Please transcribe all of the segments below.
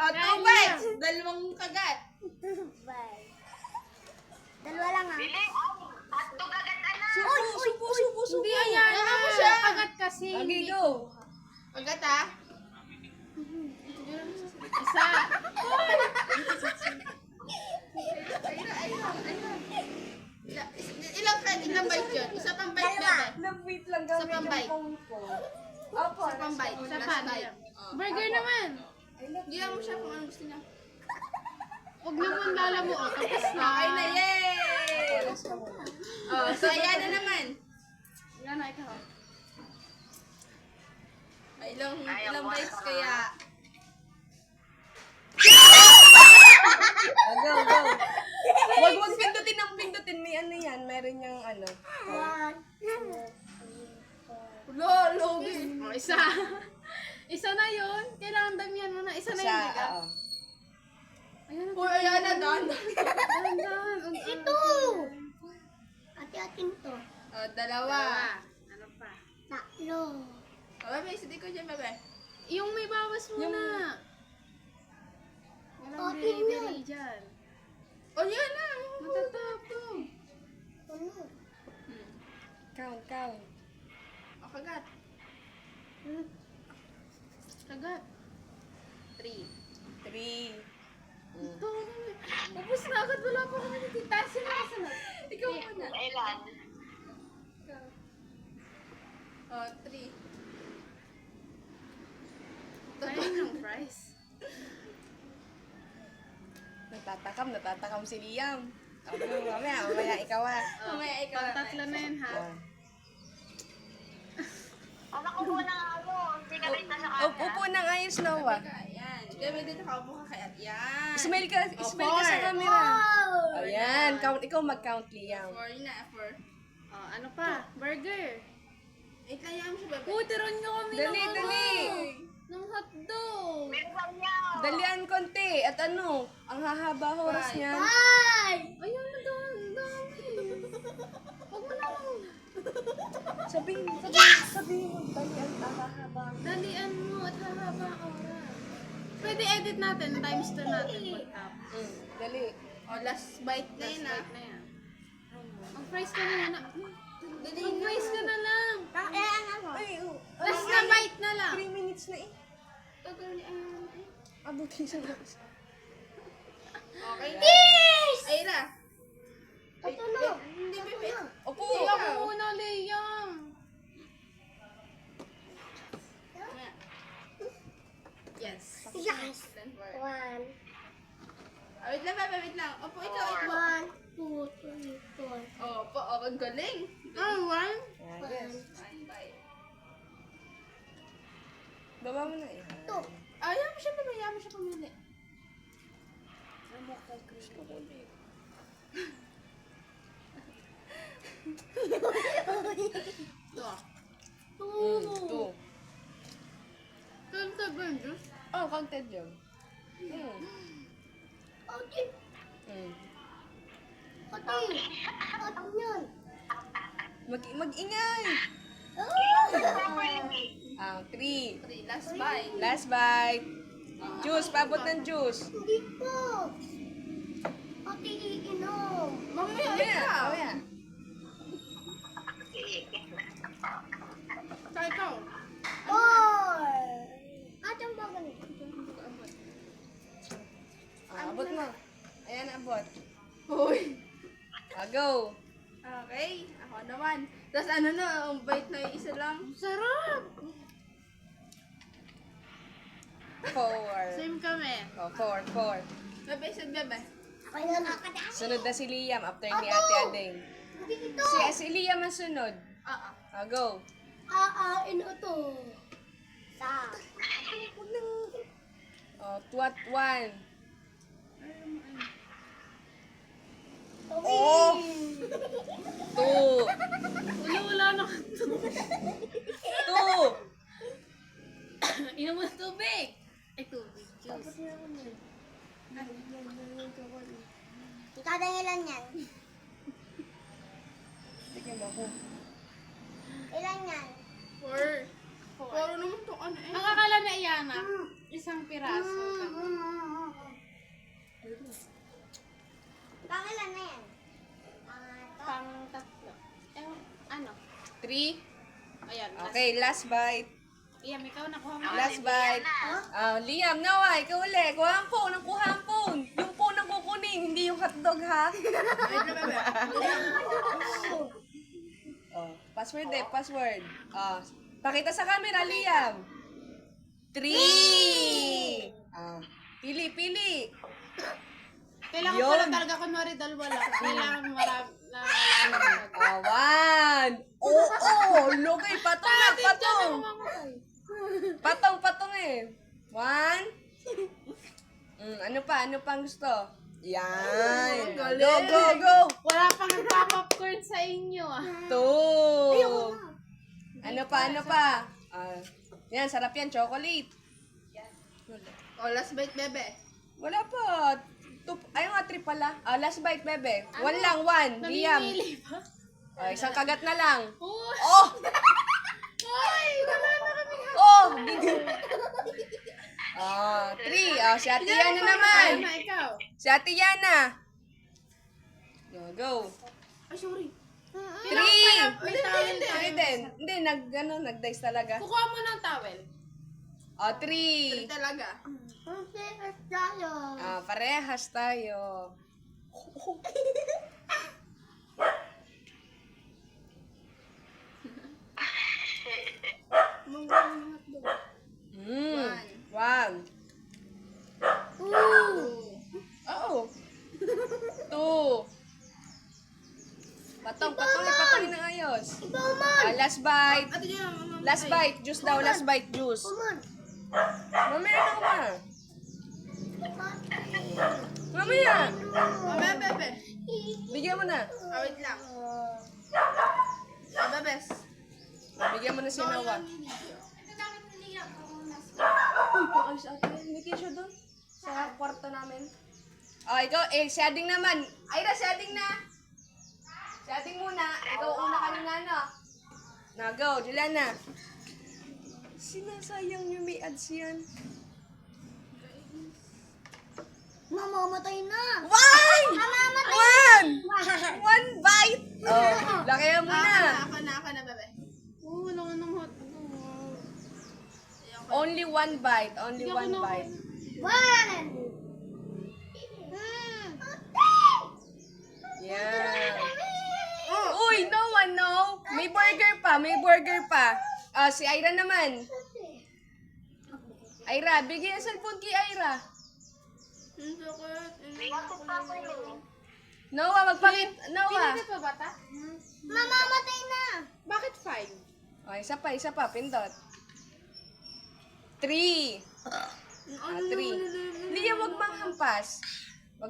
O, 2 bites. Dalawang kagat. Bye. Dalawa lang ah. Subo. Hindi, ayan. Ano mo siya? Kagat kasi. Okay, go. Kagat ha? Isa. Ilang bite yun? Isa pang bite Dalawa. bebe. Wait lang Sa pambay. phone ko. Opo. Isa pang bite. Isa Last pa. bite. Burger naman. Giyan mo siya kung ano gusto niya. Huwag niyo mong lalamu. O, tapos na. Okay na, yay! Oh, so ayan na naman. Yan na, ikaw. Ilang bites kaya? Go. Wag pindutin ng pindutin. May ano yan. Meron yung ano. 1, 2, 3, 4. Logi. O, isa. Isa na yun. Kailangan damihan mo na. Isa na yun, di ka? Oo. Ayan na. Uy, ayan na, Dan. Dahan-dahan. Ito! Ate-atin to. Oh, dalawa. Ano pa? Tatlo. Oh, bebe, sidi ko dyan, bebe. Yung may bawas muna. Walang Atin yun. beri-beri dyan. Oh, yan na. Matatapong. Ano? Count. Oh, kagat. Kagat. 3. 3. Ito. Tapos na agad. Wala pa kami natitasin na kasunod. Ikaw muna. Ilan? Oh, 3. Kain ng fries. Natatakam si Liam. Mamaya ikaw ah. Mamaya ikaw na. Tatlo na yun, ha? Anak ko muna ano, hindi ka rin nasa Upo ng ayos, Noah. Ayan. Bebe, dito ka upo ka kaya. Yan. Smile ka sa camera. Oh! Ayan, count. Ikaw mag-count, Liam. 4 yun na, 4. Oh, ano pa? Burger. Kaya mo siya, bebe. Tiron nyo kami Dali. ng hotdog. Meron niya. Dalian konti. At ano, ang hahaba oras Bye. niyan. Bye! Ayun, ang dami. Huwag mo lang. Sabihin mo, dalian ang hahaba. Dalian mo at hahaba ang oras. Pwede edit natin. Times 2 natin. Pagtapos. Dali. Oh, last bite na yun, Last ah. bite na yan. Mag-fries ka na yan. Mag-fries ka na lang. Last na bite na lang. 3 minutes na eh. Tagal ni Ann. Abutin sa labas. Okay na. Ayra. Patulog. Hindi, bebe. Opo. Ikaw muna, Liam. Yes. Yes. Then 4. 1, Wait lang, bebe, wait lang. Opo, ikaw. 1, 2, 3, 4. Opo, ang galing. One? Yes. One bite. Baba mo na eh. Ayaw mo siya, bebe. Ayaw mo siya pumili. Ito. 2. Counted ba yung juice? Oh, counted yun. Ate! Mm. Ate! Ate yun! Mag-ingay. Oh! 3. 3. Last bite. Last bite. Juice, paabot ng juice. Hindi po! Ate, iinom! Mamaya, Mamaya, ikaw. mamaya. Saka ikaw. 4! Ate, ang bagal. Abot mo. Ayan, abot. Hoy. Go. Okay. Ako naman. Tapos ano na, ang bite na yung isa lang. Sarap! 4. Same kami. Oh, 4. Bebe, isa bebe. Ako yung nakakadami. Sunod na si Liam after ni Ate Adeng. Hindi ito! Si Liam ang sunod. Go. Ino to. Sa. Oh, twat 1. Oh! 2. Wala na. 2. Inom mo ng tubig. Ay, tubig. Juice. Ikaw na ilan yan? Tignan mo ako. Ilan yan? 4. 4 naman to. ano eh. Ang akala na iyan isang piraso. Pangilan na yan? Pang tatlo. Eh, ano? 3. Ayan. Okay, last bite. Iyam, ikaw nakuha mo. Last bite. Liam, Noah, ikaw uli. Kuha ang phone, kuha ang phone. Yung phone ang kukunin, hindi yung hotdog, ha? Wait na, bebe. Password password. Pakita sa camera, Liam. 3. Pili. Kailangan Yun. ko lang talaga kunwari dalawa lang. Kailangan marami na. 1. Lugay, patong. Patong eh. 1. Ano pa ang gusto? Yan. Go. Wala pang nagpa-popcorn sa inyo ah. 2. Ano pa? Yan, sarap yan, chocolate. Oh, last bite, bebe. Wala pa. Ay, nga, 3 pala. Last bite, bebe. 1 lang, 1. Liam. Namimili pa. Isang kagat na lang. Uy! Oh! Ay! Wala na kami. Oh! 3. Si Ate Yana naman. Ano na ikaw? Si Ate Yana. Go. Ay, sorry. 3. May towel tayo. Hindi din. Hindi, nag-dice talaga. Kukuha mo ng towel. 3. Talaga. Parehas tayo. One. 1. Oo. 2. Patong ng ayos. Last bite. Ate Diyan, mama. Last bite. Juice daw. Last bite. Juice. Mamaya na ka. Mamaya. Mamaya, bebe. Bigyan mo na. Wait lang. Bebes. Bigyan mo na si Noah. Ito namin niliyak. Uy, paayos ate. May tissue doon. Sa kwarto namin. Ikaw, shading naman. Ira, shading na. Shading muna. Ikaw una kanina, no? Go, Juliana. Sinasayang niyo may ads yan. Mamamatay na. Why? Mamamatay. 1 bite. Lakayan mo na. Ako na, bebe. Wala ka ng hotdog. Only 1 bite. Only 1 bite. One. Yan. Uy, Noah, no. May burger pa. Si Ira naman. Ira, bigyan ang cellphone kay Ira. Hindi ko. Bakit pa ako yun? Noah, Noah. Pinili pa bata? Mamamatay na. Bakit 5? Isa pa, pindot. 3. 3. Liya, wag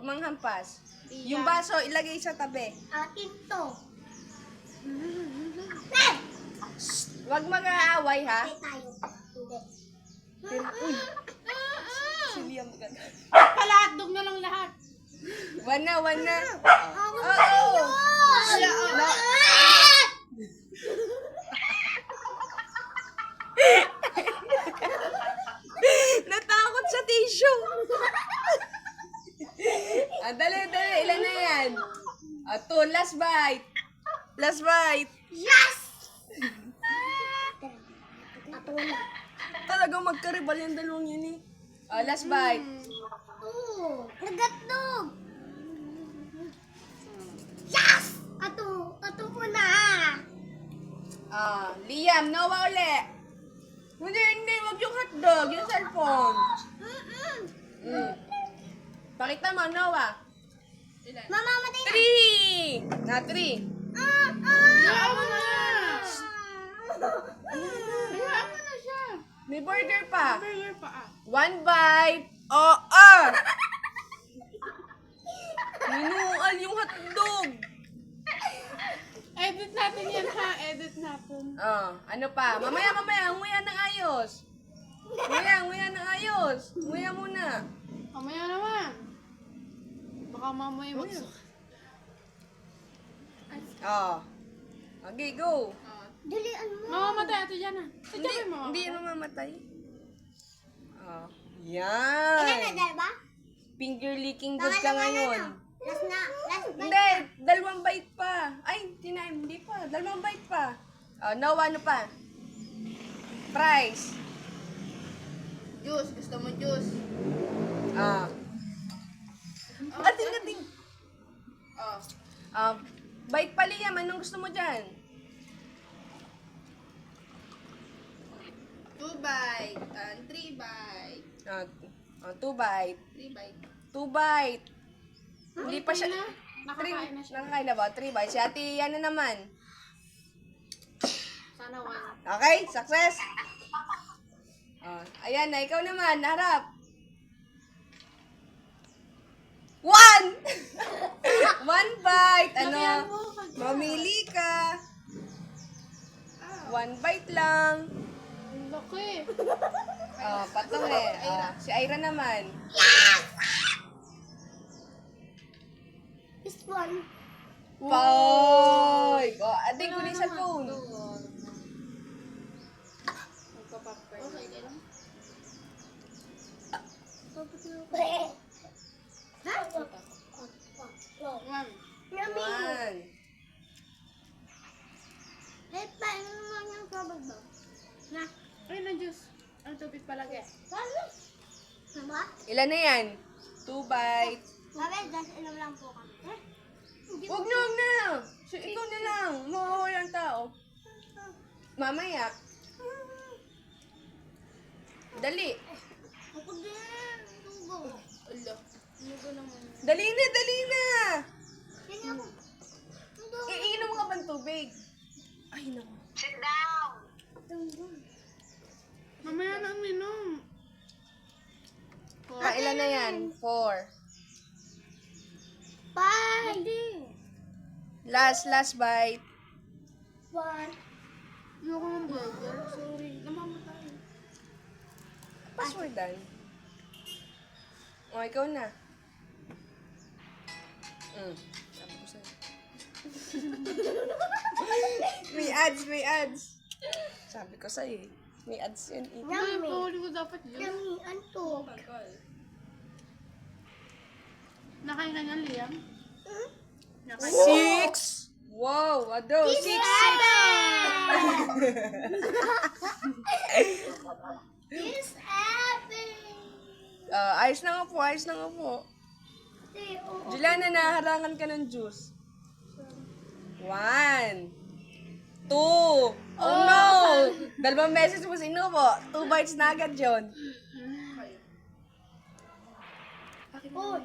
manghampas. Yung baso, ilagay sa tabi. Atin to. Wag mag-aaway, ha? Hindi tayo. Hindi. Uy, si Liam maganda. Pala hotdog na lang lahat. 1 na. Ako Oo. Natakot sa tissue. Dali. Ilan na yan? 2. Last bite. Yes! Ato na. Talagang magkaribal yung dalawang yun eh. Last bite. Nagatlog. Yes! Ato ko na. Liam, Noah uli. Hindi. Wag yung hotdog. Yung cellphone. Pakita mo, Noah. Mamamatay na. 3. 3. Hayaan mo na! Hayaan mo na siya. May burger pa. Burger pa ah. 1 bite. Minuan yung hotdog. Edit natin yan ha. Edit natin. Ano pa? Mamaya. Nguya ng ayos. Nguya ng ayos. Nguya muna. Kamaya naman. Baka mamaya magsuka. Okay, go. Dalian mo. Mamamatay ate dyan ah. Hindi, Sadya mo. hindi yan mamamatay. Oh. Ilan na, Yan. dalawa? Finger licking good ka ngayon. Last na. Last bite. Hindi, dalawang bite pa. Ay, hindi pa. Dalawang bite pa. Oh, no, ano pa? Price. Juice. Gusto mo juice? Ah. Ating. Oh. Bite pa, Liam. Anong gusto mo dyan? 2 bite. 3 bite. 2 bite. 3 bite. 2 bite. Hindi pa siya. Nakakain na siya. Nakakain na ba? 3 bites. Si ate, yan na naman. Sana one. Okay, success. Ayan na, ikaw naman, harap. 1! 1 bite. Ano? Mamili ka. 1 bite lang. Ang laki. Patong eh. Si Ira naman. This one. Poy! Ating kunin sa phone. Okay, kaya lang. Ha? One. Yummy. 1. Eh, paano naman yung kabag ba? Na. Ayun na juice. Ang tubig palagi. Paano? Ano ba? Ilan na yan? 2 bites. Bakit? Just inom lang po kami. Huwag na. Ikaw na lang. Mawawala ang tao. Mamaya. Dali. Ako din. Tunggo. Ulo. Dali na. Yan ako. Tunggo. Iinom ka bang tubig? Ay, naku. Sit down. Tunggo. Mamaya na uminom. Ilan na yan? 4. Bye. Last bite. One. Ayoko ng burger. Sorry. Namamatay. Passwordan. O, ikaw na. Sabi ko sa'yo. May ads. Sabi ko sa'yo eh. May ads yan eh. Ay, Yummy. pahuli ko dapat juice. Yummy. Anto. Nakain ka niyan, Liam? Nakain. 6! Wow, ado. 6. This happened. Ayos na nga po. Juliana, naharangan ka ng juice. 1. 2. Oh no! Dalawang beses mo sinubo. 2 bites na agad yun. Oh.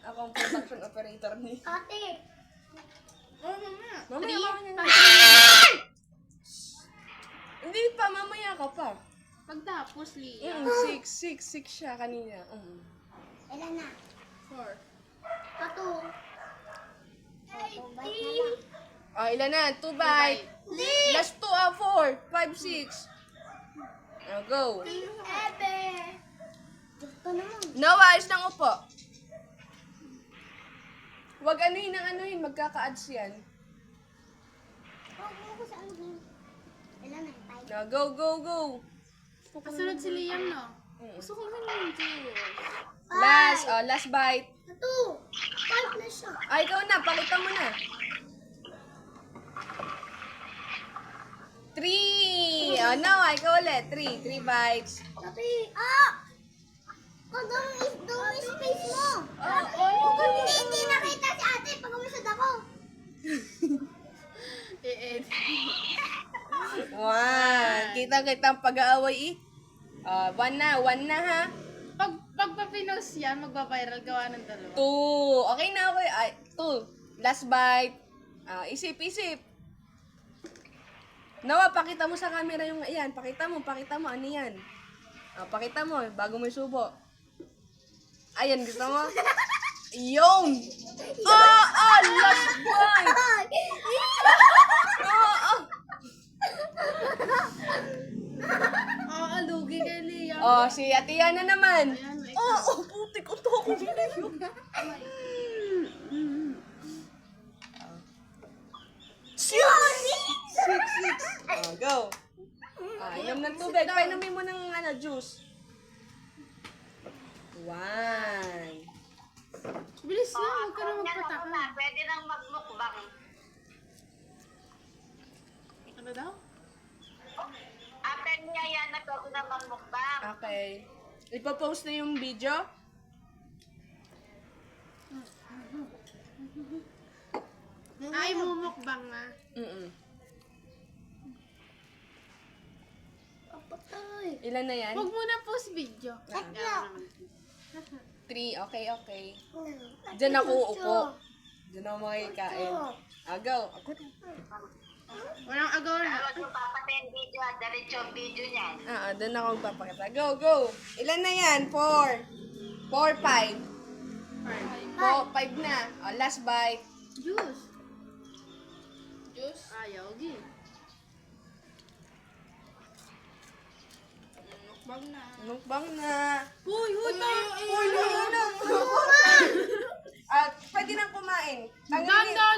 Ako ang production operator ni. Ate. Oh, mamaya. Mamaya. Hindi pa, mamaya ka pa. Pagtapos, Liam. 6 siya kanina. Ilan na? 4. Tato. Ilan na? 2 bite. Last 2, 4, 5, 6. Go. Ebe. Gusto naman. Nawa, ayos ng upo. Huwag anuhin, magkaka-ads yan. Huwag mo ko sa ano yun. Ilan na yung tayo? Go. Kasunod si Liam, no? Gusto ko rin yung juice. Last bite. Tato. 5 na siya. Ikaw na, pakita mo na. 3. Now, ikaw ulit. 3 bites. Tapi, kung doon space mo. Hindi nakita si ate pag umusad ako. Eh. 1. Kita ang pag-aaway eh. 1 na ha. Pag papinos yan, magpa-viral gawa ng 2. 2. Okay na, okay. 2. Last bite. Isip. Nawa, pakita mo sa camera yung ayan. Pakita mo. Ano yan? Pakita mo, bago mo isubo. Ayan, gusto mo? Yung! Last bite! Lugi kay Liam. Si Ate Yana naman. Ayan, may Putik ko to ako nila yun. Go. Inom ng tubig. Painumin mo ng juice. 1. Bilis na, huwag ka na Yan magpataka. na, pwede nang magmukbang. Ano daw? After niya yan, nagkaroon na magmukbang. Okay. Ipopost na yung video. Ay, mumukbang na. Ilan na yan? Huwag mo na post video. 3. Okay. Diyan ako uupo. Diyan ako makikain. Go. Walang agaw na. Huwag yung papatayin video at diretso ang video niyan. Doon ako magpapakita. Go. Ilan na yan? 4. 4, 5. 5 na. Last bite. Juice. Juice. Ayaw, gi. Bag na. Mukbang na. Uy, Pwede nang kumain. Ganda